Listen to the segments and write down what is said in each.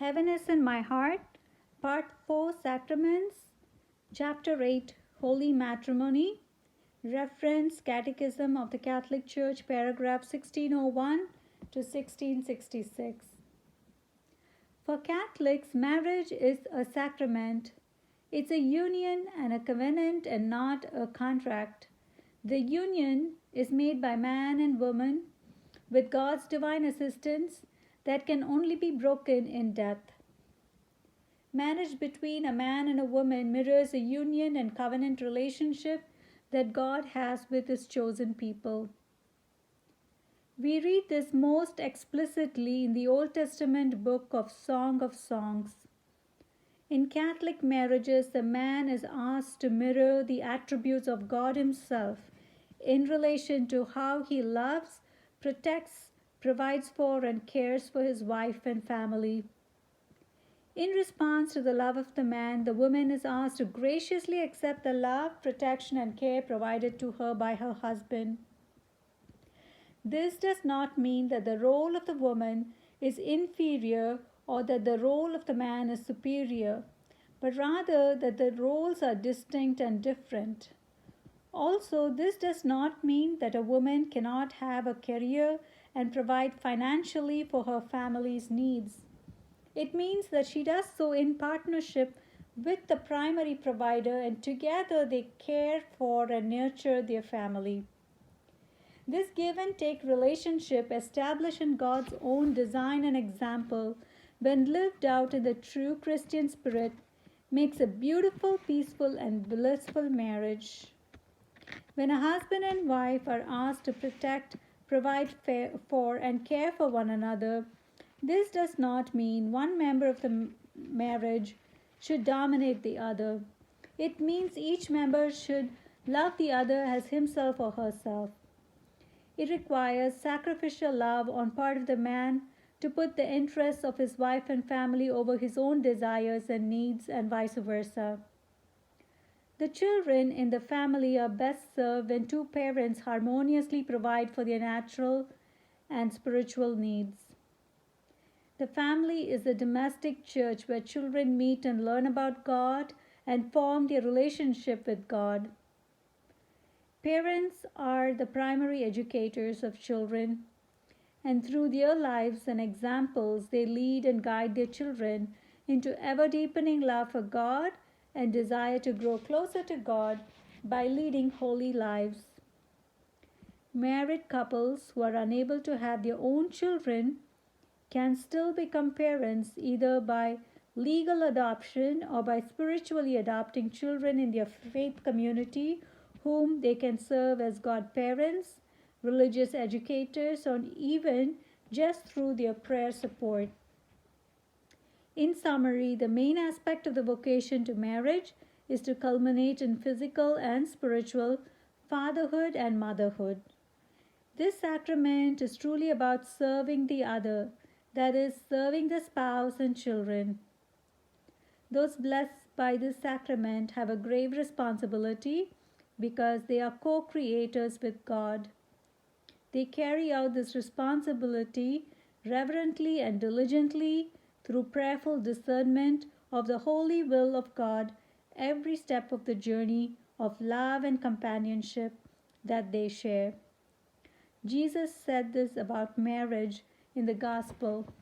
Heaviness in My Heart, Part 4, Sacraments, Chapter 8, Holy Matrimony, Reference Catechism of the Catholic Church, paragraph 1601 to 1666. For Catholics, marriage is a sacrament. It's a union and a covenant and not a contract. The union is made by man and woman with God's divine assistance that can only be broken in death. Marriage between a man and a woman mirrors a union and covenant relationship that God has with His chosen people. We read this most explicitly in the Old Testament book of Song of Songs. In Catholic marriages, the man is asked to mirror the attributes of God Himself in relation to how he loves, protects, provides for, and cares for his wife and family. In response to the love of the man, the woman is asked to graciously accept the love, protection, and care provided to her by her husband. This does not mean that the role of the woman is inferior or that the role of the man is superior, but rather that the roles are distinct and different. Also, this does not mean that a woman cannot have a career and provide financially for her family's needs. It means that she does so in partnership with the primary provider, and together they care for and nurture their family. This give and take relationship, established in God's own design and example, when lived out in the true Christian spirit, makes a beautiful, peaceful, and blissful marriage. When a husband and wife are asked to protect, provide for, and care for one another, this does not mean one member of the marriage should dominate the other. It means each member should love the other as himself or herself. It requires sacrificial love on part of the man to put the interests of his wife and family over his own desires and needs, and vice versa. The children in the family are best served when two parents harmoniously provide for their natural and spiritual needs. The family is the domestic church where children meet and learn about God and form their relationship with God. Parents are the primary educators of children, and through their lives and examples, they lead and guide their children into ever-deepening love for God and desire to grow closer to God by leading holy lives. Married couples who are unable to have their own children can still become parents either by legal adoption or by spiritually adopting children in their faith community whom they can serve as godparents, religious educators, or even just through their prayer support. In summary, the main aspect of the vocation to marriage is to culminate in physical and spiritual fatherhood and motherhood. This sacrament is truly about serving the other, that is, serving the spouse and children. Those blessed by this sacrament have a grave responsibility because they are co-creators with God. They carry out this responsibility reverently and diligently through prayerful discernment of the holy will of God every step of the journey of love and companionship that they share. Jesus said this about marriage in the Gospel.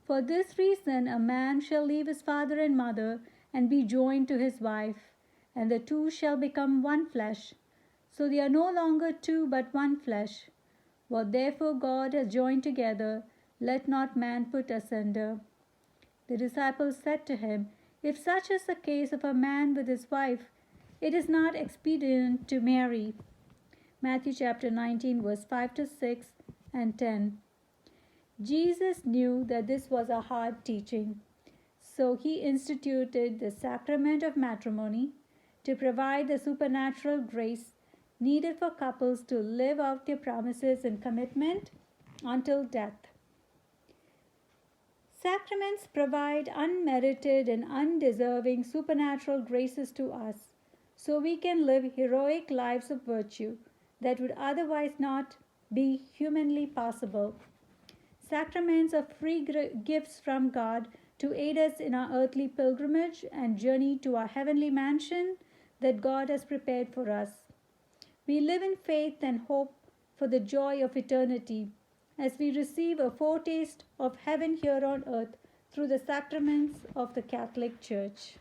For this reason a man shall leave his father and mother and be joined to his wife, and the two shall become one flesh. So they are no longer two but one flesh. What therefore God has joined together, let not man put asunder. The disciples said to him, If such is the case of a man with his wife, it is not expedient to marry. Matthew chapter 19, verse 5 to 6 and 10. Jesus knew that this was a hard teaching, so He instituted the sacrament of matrimony to provide the supernatural grace needed for couples to live out their promises and commitment until death. Sacraments provide unmerited and undeserving supernatural graces to us, so we can live heroic lives of virtue that would otherwise not be humanly possible. Sacraments are free gifts from God to aid us in our earthly pilgrimage and journey to our heavenly mansion that God has prepared for us. We live in faith and hope for the joy of eternity as we receive a foretaste of heaven here on earth through the sacraments of the Catholic Church.